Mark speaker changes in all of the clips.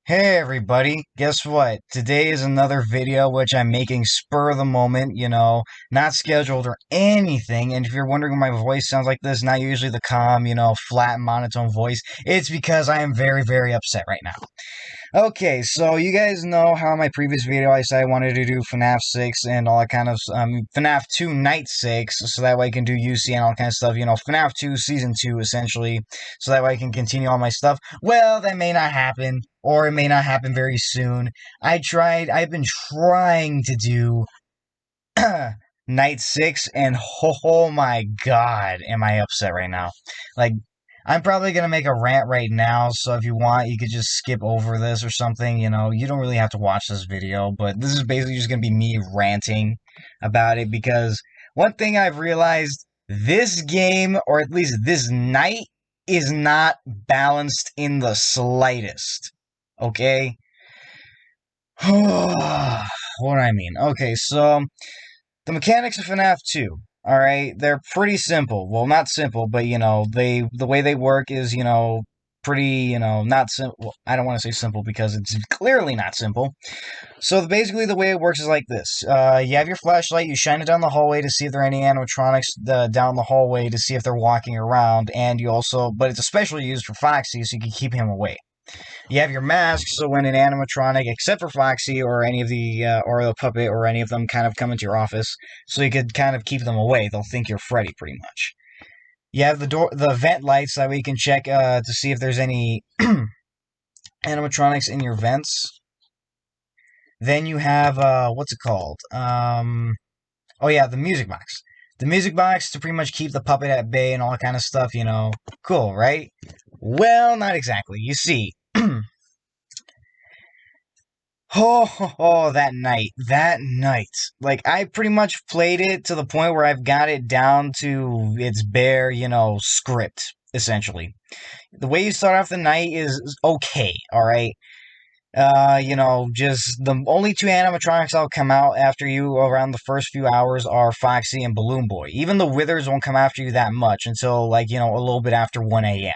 Speaker 1: Hey everybody, guess what? Today is another video which I'm making spur of the moment, not scheduled or anything. And if you're wondering why my voice sounds like this, not usually the calm, flat monotone voice, it's because I am very, very upset right now. Okay, so you guys know how in my previous video I said I wanted to do FNaF 6 and all that kind of FNaF 2 Night 6, so that way I can do UC and all that kind of stuff, FNaF 2 Season 2 essentially, so that way I can continue all my stuff. Well, that may not happen, or it may not happen very soon. I've been trying to do Night 6, and oh my god, am I upset right now. Like, I'm probably going to make a rant right now, so if you want, you could just skip over this or something. You don't really have to watch this video, but this is basically just going to be me ranting about it because one thing I've realized, this game, or at least this night, is not balanced in the slightest. Okay? What do I mean? Okay, so the mechanics of FNaF 2, all right, they're pretty simple. Well, not simple, but the way they work is, pretty, not simple. Well, I don't want to say simple because it's clearly not simple. So basically, the way it works is like this: you have your flashlight, you shine it down the hallway to see if there are any animatronics down the hallway to see if they're walking around, and you also, but it's especially used for Foxy, so you can keep him away. You have your mask, so when an animatronic, except for Foxy or any of or the puppet or any of them, kind of come into your office, so you could kind of keep them away. They'll think you're Freddy, pretty much. You have the vent lights, that way you can check to see if there's any animatronics in your vents. Then you have what's it called? Oh yeah, the music box. The music box to pretty much keep the puppet at bay and all that kind of stuff. Cool, right? Well, not exactly. You see. Oh, that night. Like, I pretty much played it to the point where I've got it down to its bare, script, essentially. The way you start off the night is okay, alright? Just the only two animatronics that'll come out after you around the first few hours are Foxy and Balloon Boy. Even the Withers won't come after you that much until, like, a little bit after 1 a.m.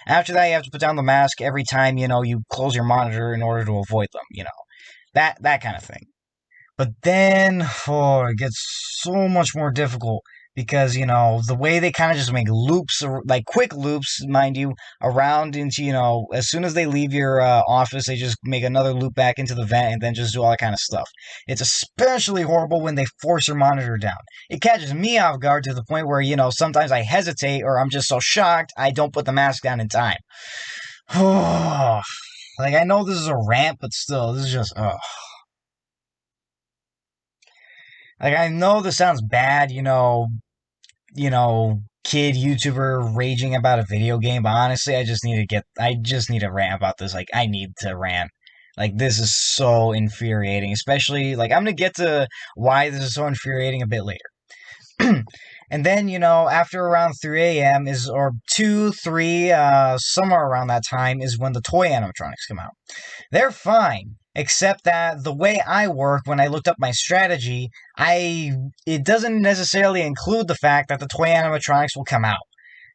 Speaker 1: After that, you have to put down the mask every time, you close your monitor in order to avoid them. That kind of thing. But then, it gets so much more difficult because the way they kind of just make loops, like quick loops, mind you, around into as soon as they leave your office, they just make another loop back into the vent and then just do all that kind of stuff. It's especially horrible when they force your monitor down. It catches me off guard to the point where sometimes I hesitate or I'm just so shocked I don't put the mask down in time. Like, I know this is a rant, but still, this is just like, I know this sounds bad, kid YouTuber raging about a video game, but honestly, I just need to rant about this. Like, I need to rant. Like, this is so infuriating, especially, like, I'm gonna get to why this is so infuriating a bit later. And then, after around 3 a.m. or 2, 3, somewhere around that time is when the toy animatronics come out. They're fine, except that the way I work, when I looked up my strategy, it doesn't necessarily include the fact that the toy animatronics will come out.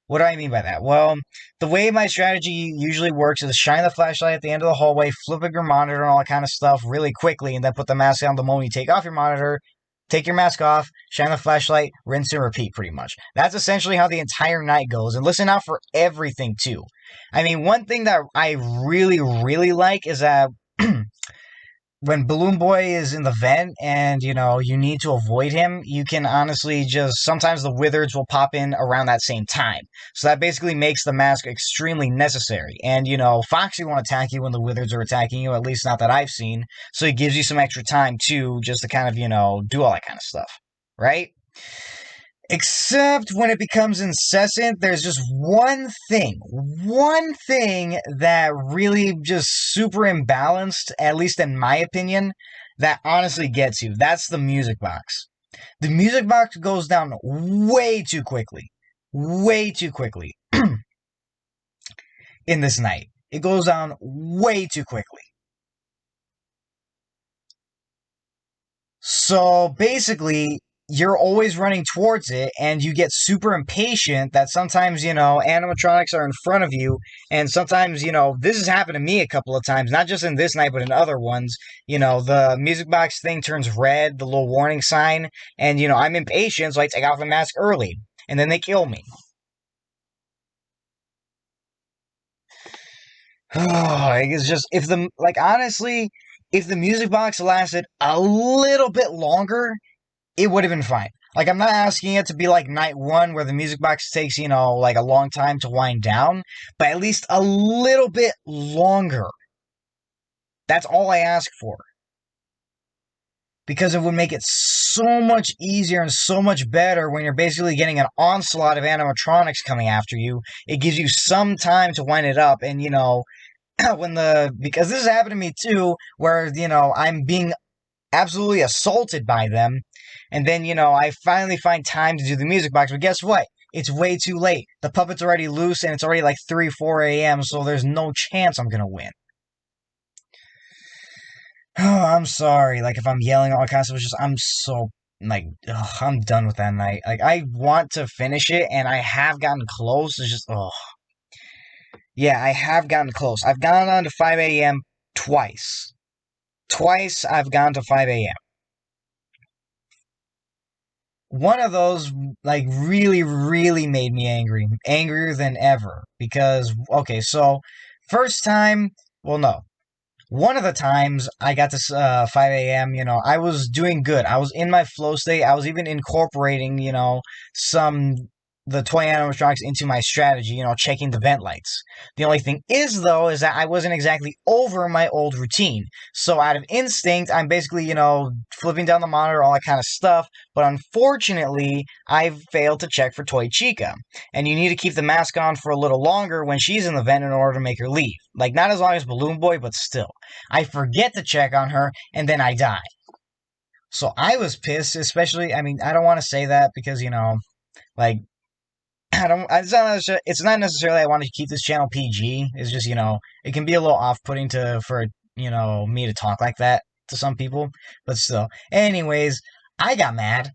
Speaker 1: What do I mean by that? Well, the way my strategy usually works is shine the flashlight at the end of the hallway, flip up your monitor and all that kind of stuff really quickly, and then put the mask on the moment you take off your monitor, take your mask off, shine the flashlight, rinse and repeat, pretty much. That's essentially how the entire night goes, and listen out for everything, too. I mean, one thing that I really, really like is that when Balloon Boy is in the vent and, you need to avoid him, you can honestly just, sometimes the Wizards will pop in around that same time. So that basically makes the mask extremely necessary. And, Foxy won't attack you when the Wizards are attacking you, at least not that I've seen. So it gives you some extra time, too, just to kind of, do all that kind of stuff. Right? Except when it becomes incessant, there's just one thing that really just super imbalanced, at least in my opinion, that honestly gets you. That's the music box. The music box goes down way too quickly. Way too quickly in this night. It goes down way too quickly. So basically, you're always running towards it and you get super impatient that sometimes, animatronics are in front of you. And sometimes, this has happened to me a couple of times, not just in this night, but in other ones. The music box thing turns red, the little warning sign, and, I'm impatient, so I take off my mask early. And then they kill me. It's just, honestly, if the music box lasted a little bit longer, it would have been fine. Like, I'm not asking it to be like night one where the music box takes, like a long time to wind down, but at least a little bit longer. That's all I ask for. Because it would make it so much easier and so much better when you're basically getting an onslaught of animatronics coming after you. It gives you some time to wind it up, and, because this has happened to me too, where, I'm being absolutely assaulted by them. And then, I finally find time to do the music box. But guess what? It's way too late. The puppet's already loose and it's already like 3, 4 a.m., so there's no chance I'm going to win. Oh, I'm sorry. Like, if I'm yelling all kinds of stuff, I'm so, like, ugh, I'm done with that night. Like, I want to finish it and I have gotten close. It's just, oh. Yeah, I have gotten close. I've gone on to 5 a.m. twice. Twice I've gone to 5 a.m. One of those like really really made me angry, angrier than ever, because okay, so first time, well, no, one of the times I got to 5 a.m., I was doing good. I was in my flow state. I was even incorporating, some the toy animatronics into my strategy, checking the vent lights. The only thing is, though, is that I wasn't exactly over my old routine. So out of instinct, I'm basically, flipping down the monitor, all that kind of stuff. But unfortunately, I failed to check for Toy Chica. And you need to keep the mask on for a little longer when she's in the vent in order to make her leave. Like, not as long as Balloon Boy, but still. I forget to check on her, and then I die. So I was pissed, especially, I mean, I don't want to say that because, like, I don't. It's not necessarily I want to keep this channel PG. It's just it can be a little off-putting for me to talk like that to some people, but still. Anyways, I got mad,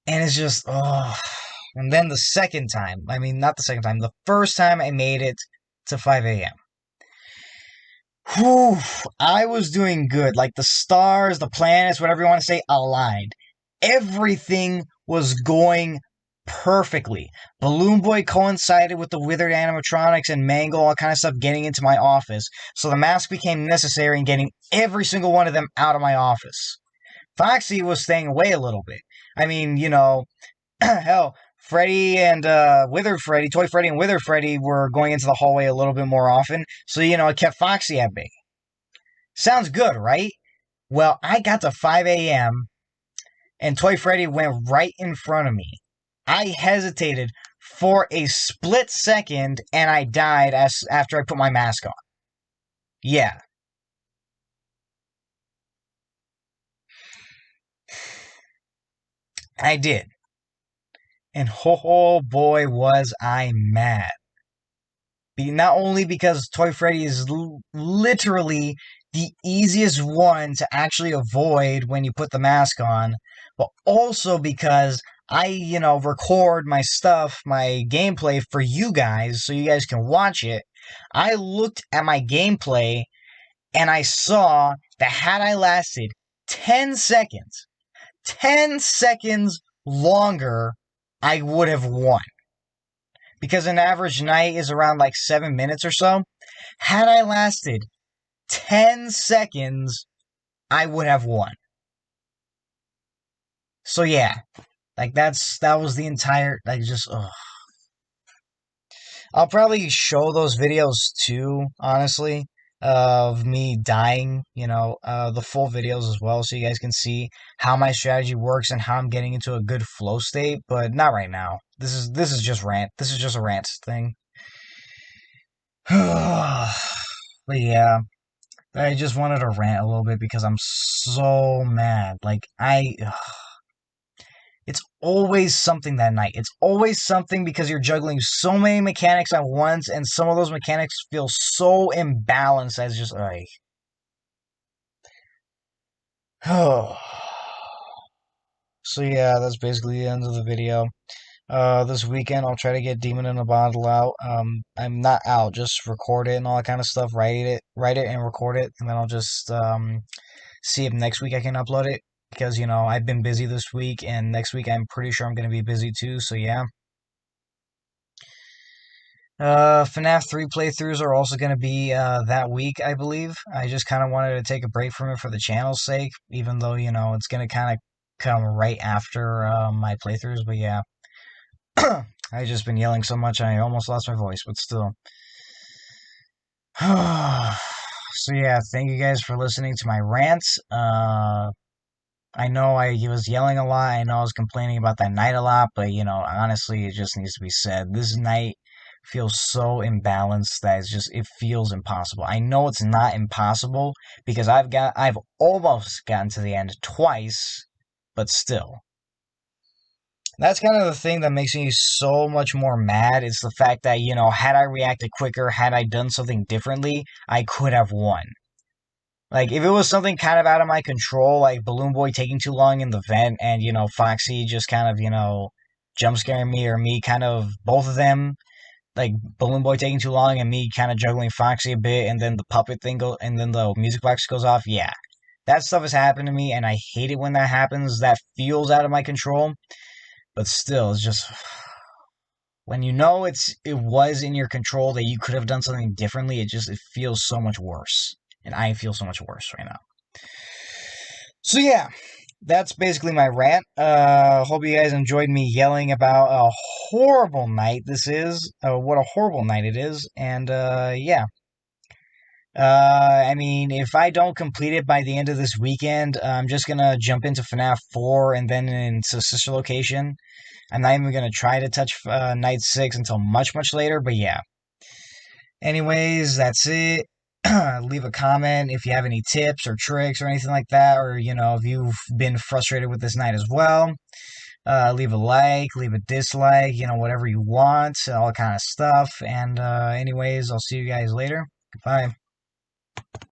Speaker 1: and it's just oh. And then the second time, I mean, not the second time, the first time I made it to 5 a.m. Whew, I was doing good. Like the stars, the planets, whatever you want to say, aligned. Everything was going perfectly. Balloon Boy coincided with the withered animatronics and Mangle, all kind of stuff getting into my office. So the mask became necessary in getting every single one of them out of my office. Foxy was staying away a little bit. I mean, hell, Freddy and Withered Freddy, Toy Freddy and Withered Freddy were going into the hallway a little bit more often. So, it kept Foxy at bay. Sounds good, right? Well, I got to 5 a.m. and Toy Freddy went right in front of me. I hesitated for a split second and I died after I put my mask on. Yeah. I did. And oh boy, was I mad. Not only because Toy Freddy is literally the easiest one to actually avoid when you put the mask on, but also because I, record my stuff, my gameplay for you guys so you guys can watch it. I looked at my gameplay and I saw that had I lasted 10 seconds longer, I would have won. Because an average night is around like 7 minutes or so. Had I lasted 10 seconds, I would have won. So yeah, like that was the entire like just ugh. I'll probably show those videos too, honestly, of me dying, the full videos as well, so you guys can see how my strategy works and how I'm getting into a good flow state, but not right now. This is just rant. This is just a rant thing. But yeah, I just wanted to rant a little bit because I'm so mad. It's always something that night. It's always something because you're juggling so many mechanics at once, and some of those mechanics feel so imbalanced as just like. So yeah, that's basically the end of the video. This weekend I'll try to get Demon in a Bottle out. I'm not out, just record it and all that kind of stuff. Write it and record it, and then I'll just see if next week I can upload it because I've been busy this week, and next week I'm pretty sure I'm gonna be busy too. So yeah. FNaF 3 playthroughs are also going to be that week, I believe. I just kind of wanted to take a break from it for the channel's sake, even though, it's going to kind of come right after my playthroughs. But yeah, I just been yelling so much I almost lost my voice, but still. So yeah, thank you guys for listening to my rants. I know I was yelling a lot. I know I was complaining about that night a lot, but honestly, it just needs to be said. This night feels so imbalanced that it feels impossible. I know it's not impossible because I've almost gotten to the end twice, but still. That's kind of the thing that makes me so much more mad. It's the fact that, had I reacted quicker, had I done something differently, I could have won. Like, if it was something kind of out of my control, like Balloon Boy taking too long in the vent and, Foxy just kind of, jump scaring me, or me kind of, both of them, like Balloon Boy taking too long and me kind of juggling Foxy a bit, and then the puppet thing go, and then the music box goes off, yeah. That stuff has happened to me, and I hate it when that happens. That feels out of my control. But still, it's just when it was in your control that you could have done something differently, it feels so much worse. And I feel so much worse right now. So yeah, that's basically my rant. Hope you guys enjoyed me yelling about a horrible night this is. What a horrible night it is. And yeah. I mean, if I don't complete it by the end of this weekend, I'm just gonna jump into FNaF 4 and then into Sister Location. I'm not even gonna try to touch Night 6 until much, much later, but yeah. Anyways, that's it. Leave a comment if you have any tips or tricks or anything like that, or if you've been frustrated with this night as well. Leave a like, leave a dislike, whatever you want, all kind of stuff. And anyways, I'll see you guys later. Goodbye.